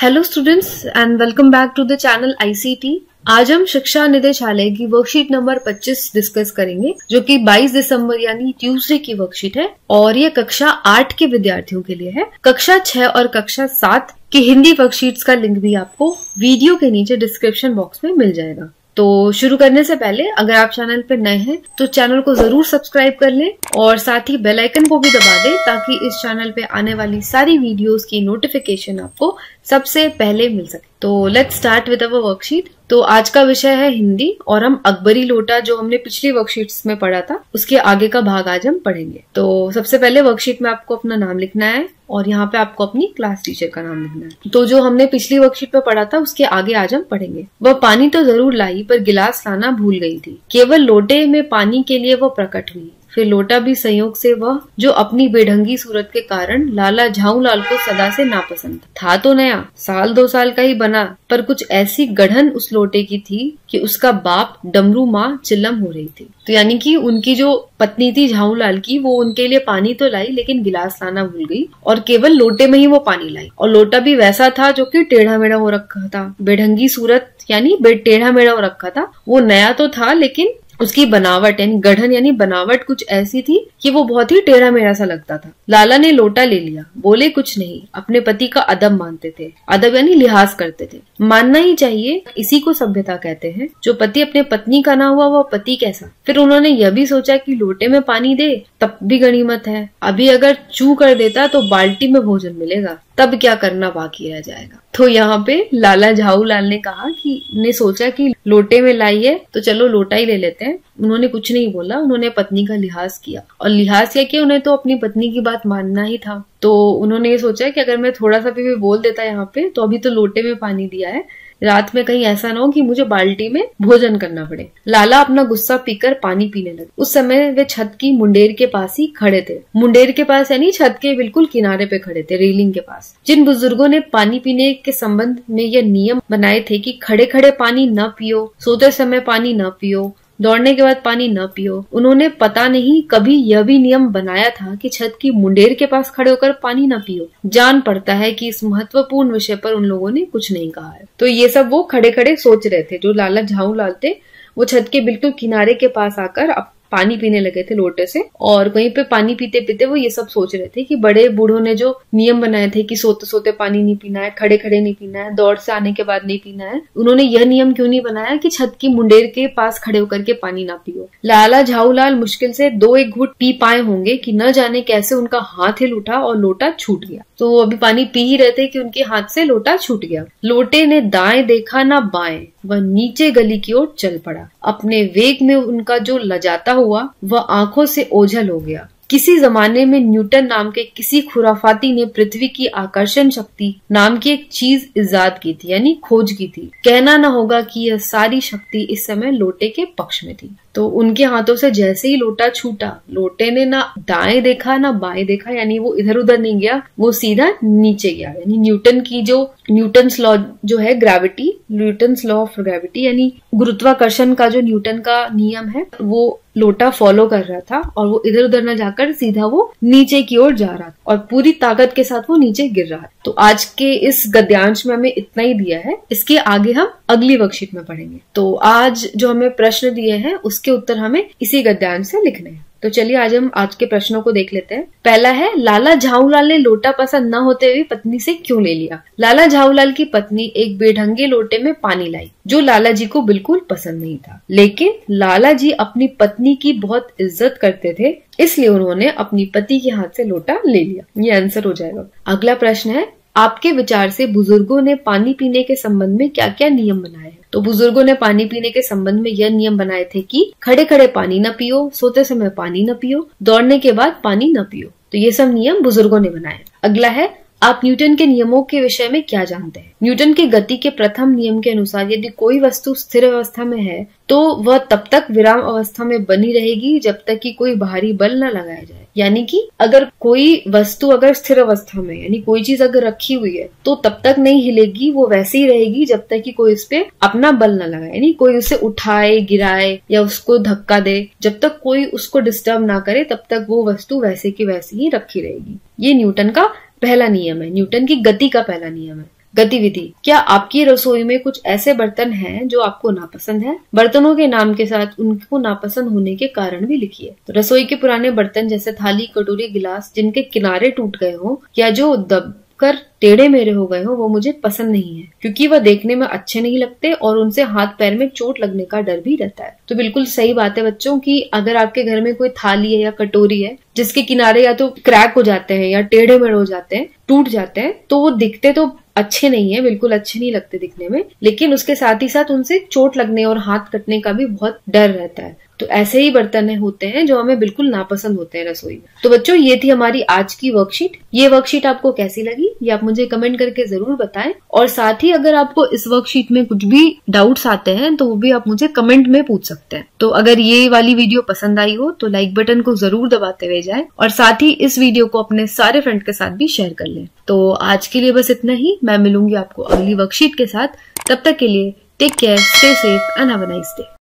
Hello students and welcome back to the channel ICT. आज हम शिक्षा निदेशालय की वर्कशीट नंबर 25 डिस्कस करेंगे, जो कि 22 दिसंबर यानी ट्यूसडे की वर्कशीट है और ये कक्षा 8 के विद्यार्थियों के लिए है। कक्षा 6 और कक्षा 7 की हिंदी वर्कशीट्स का लिंक भी आपको वीडियो के नीचे डिस्क्रिप्शन बॉक्स में मिल जाएगा। तो शुरू करने से पहले अगर आप चैनल पर नए हैं तो चैनल को जरूर सब्सक्राइब कर लें और साथ ही बेल आइकन को भी दबा दें ताकि इस चैनल पे आने वाली सारी वीडियोस की नोटिफिकेशन आपको सबसे पहले मिल सके। तो let's start with our worksheet. तो आज का विषय है हिंदी और हम अकबरी लोटा जो हमने पिछली वर्कशीट्स में पढ़ा था उसके आगे का भाग आज हम पढ़ेंगे। तो सबसे पहले वर्कशीट में आपको अपना नाम लिखना है और यहाँ पे आपको अपनी क्लास टीचर का नाम लिखना है। तो जो हमने पिछली वर्कशीट में पढ़ा था उसके आगे आज हम पढ़ेंगे। वह पानी तो जरूर लाई पर गिलास लाना भूल गई थी, केवल लोटे में पानी के लिए वह प्रकट हुई। फिर लोटा भी संयोग से वह जो अपनी बेढंगी सूरत के कारण लाला झाऊलाल को सदा से नापसंद था। तो नया 1-2 साल का ही बना, पर कुछ ऐसी गढ़न उस लोटे की थी कि उसका बाप डमरू माँ चिल्लम हो रही थी। तो यानी कि उनकी जो पत्नी थी झाऊलाल की, वो उनके लिए पानी तो लाई लेकिन गिलास लाना भूल गई और केवल लोटे में ही वो पानी लाई। और लोटा भी वैसा था जो कि टेढ़ा मेढ़ा हो रखा था। बेढंगी सूरत यानी टेढ़ा मेढ़ा हो रखा था। वो नया तो था लेकिन उसकी बनावट यानी गढ़न यानी बनावट कुछ ऐसी थी कि वो बहुत ही टेढ़ा मेढ़ा सा लगता था। लाला ने लोटा ले लिया, बोले कुछ नहीं, अपने पति का अदब मानते थे। अदब यानी लिहाज करते थे, मानना ही चाहिए, इसी को सभ्यता कहते हैं। जो पति अपने पत्नी का ना हुआ वह पति कैसा। फिर उन्होंने यह भी सोचा कि लोटे में पानी दे तब भी गनीमत है, अभी अगर चू कर देता तो बाल्टी में भोजन मिलेगा, तब क्या करना बाकी रह जाएगा। तो यहाँ पे लाला झाऊलाल ने कहा कि ने सोचा कि लोटे में लाई है तो चलो लोटा ही ले लेते हैं। उन्होंने कुछ नहीं बोला, उन्होंने पत्नी का लिहाज किया और लिहाज क्या किया, उन्हें तो अपनी पत्नी की बात मानना ही था। तो उन्होंने ये सोचा कि अगर मैं थोड़ा सा भी बोल देता यहाँ पे तो अभी तो लोटे में पानी दिया है, रात में कहीं ऐसा ना हो कि मुझे बाल्टी में भोजन करना पड़े। लाला अपना गुस्सा पीकर पानी पीने लगे। उस समय वे छत की मुंडेर के पास ही खड़े थे। मुंडेर के पास यानी छत के बिल्कुल किनारे पे खड़े थे, रेलिंग के पास। जिन बुजुर्गों ने पानी पीने के संबंध में यह नियम बनाए थे कि खड़े खड़े पानी न पियो, सोते समय पानी न पियो, दौड़ने के बाद पानी न पियो, उन्होंने पता नहीं कभी यह भी नियम बनाया था कि छत की मुंडेर के पास खड़े होकर पानी न पियो। जान पड़ता है कि इस महत्वपूर्ण विषय पर उन लोगों ने कुछ नहीं कहा है। तो ये सब वो खड़े खड़े सोच रहे थे। जो लाला झाऊलाल थे वो छत के बिल्कुल किनारे के पास आकर पानी पीने लगे थे लोटे से और वहीं पे पानी पीते पीते वो ये सब सोच रहे थे कि बड़े बूढ़ों ने जो नियम बनाए थे कि सोते सोते पानी नहीं पीना है, खड़े खड़े नहीं पीना है, दौड़ से आने के बाद नहीं पीना है, उन्होंने यह नियम क्यों नहीं बनाया कि छत की मुंडेर के पास खड़े होकर के पानी ना पियो। लाला झाऊलाल मुश्किल से 2-1 घूंट पी पाए होंगे कि न जाने कैसे उनका हाथ हिल उठा और लोटा छूट गया। तो वो अभी पानी पी ही रहे थे कि उनके हाथ से लोटा छूट गया। लोटे ने दाएं देखा ना बाएं, वह नीचे गली की ओर चल पड़ा। अपने वेग में उनका जो लजाता हुआ वह आंखों से ओझल हो गया। किसी जमाने में न्यूटन नाम के किसी खुराफाती ने पृथ्वी की आकर्षण शक्ति नाम की एक चीज इजाद की थी यानी खोज की थी। कहना न होगा कि यह सारी शक्ति इस समय लोटे के पक्ष में थी। तो उनके हाथों से जैसे ही लोटा छूटा, लोटे ने ना दाएं देखा ना बाएं देखा, यानी वो इधर उधर नहीं गया, वो सीधा नीचे गया। यानी न्यूटन की जो न्यूटन्स लॉ जो है gravity, Newton's law of gravity यानी गुरुत्वाकर्षण का जो न्यूटन का नियम है वो लोटा फॉलो कर रहा था और वो इधर उधर न जाकर सीधा वो नीचे की ओर जा रहा था और पूरी ताकत के साथ वो नीचे गिर रहा है। तो आज के इस गद्यांश में हमें इतना ही दिया है, इसके आगे हम अगली वर्कशीट में पढ़ेंगे। तो आज जो हमें प्रश्न दिए हैं उसके उत्तर हमें इसी गद्यांश से लिखने हैं। तो चलिए आज हम आज के प्रश्नों को देख लेते हैं। पहला है, लाला झाऊलाल ने लोटा पसंद न होते हुए पत्नी से क्यों ले लिया। लाला झाऊलाल की पत्नी एक बेढंगे लोटे में पानी लाई जो लाला जी को बिल्कुल पसंद नहीं था, लेकिन लाला जी अपनी पत्नी की बहुत इज्जत करते थे, इसलिए उन्होंने अपनी पति के हाथ से लोटा ले लिया। ये आंसर हो जाएगा। अगला प्रश्न है, आपके विचार से बुजुर्गों ने पानी पीने के संबंध में क्या क्या नियम बनाए हैं। तो बुजुर्गों ने पानी पीने के संबंध में यह नियम बनाए थे कि खड़े खड़े पानी न पियो, सोते समय पानी न पियो, दौड़ने के बाद पानी न पियो। तो ये सब नियम बुजुर्गों ने बनाए। अगला है, आप न्यूटन के नियमों के विषय में क्या जानते हैं। न्यूटन के गति के प्रथम नियम के अनुसार यदि कोई वस्तु स्थिर अवस्था में है तो वह तब तक विराम अवस्था में बनी रहेगी जब तक कि कोई बाहरी बल न लगाया जाए। यानी कि अगर कोई वस्तु अगर स्थिर अवस्था में यानी कोई चीज अगर रखी हुई है तो तब तक नहीं हिलेगी, वो वैसे ही रहेगी जब तक कि कोई उस पे अपना बल न लगाए, यानी कोई उसे उठाए गिराए या उसको धक्का दे, जब तक कोई उसको डिस्टर्ब ना करे तब तक वो वस्तु वैसे की वैसी ही रखी रहेगी। ये न्यूटन का पहला नियम है, न्यूटन की गति का पहला नियम है। गतिविधि। क्या आपकी रसोई में कुछ ऐसे बर्तन हैं जो आपको नापसंद है? बर्तनों के नाम के साथ उनको नापसंद होने के कारण भी लिखिए। तो रसोई के पुराने बर्तन जैसे थाली, कटोरी, गिलास जिनके किनारे टूट गए हो या जो दबकर टेढ़े मेढ़े हो गए हो, वो मुझे पसंद नहीं है, क्योंकि वह देखने में अच्छे नहीं लगते और उनसे हाथ पैर में चोट लगने का डर भी रहता है। तो बिल्कुल सही बात है बच्चों कि अगर आपके घर में कोई थाली है या कटोरी है जिसके किनारे या तो क्रैक हो जाते हैं या टेढ़े मेढ़े हो जाते हैं, टूट जाते हैं, तो वो दिखते तो अच्छे नहीं है, बिल्कुल अच्छे नहीं लगते दिखने में, लेकिन उसके साथ ही साथ उनसे चोट लगने और हाथ कटने का भी बहुत डर रहता है। तो ऐसे ही बर्तन होते हैं जो हमें बिल्कुल नापसंद होते हैं रसोई में। तो बच्चों, ये थी हमारी आज की वर्कशीट। ये वर्कशीट आपको कैसी लगी ये आप मुझे कमेंट करके जरूर बताएं, और साथ ही अगर आपको इस वर्कशीट में कुछ भी डाउट्स आते हैं तो वो भी आप मुझे कमेंट में पूछ सकते हैं। तो अगर ये वाली वीडियो पसंद आई हो तो लाइक बटन को जरूर दबाते हुए जाएं, और साथ ही इस वीडियो को अपने सारे फ्रेंड के साथ भी शेयर कर लें। तो आज के लिए बस इतना ही। मैं मिलूंगी आपको अगली वर्कशीट के साथ। तब तक के लिए take care, stay safe and have a nice day.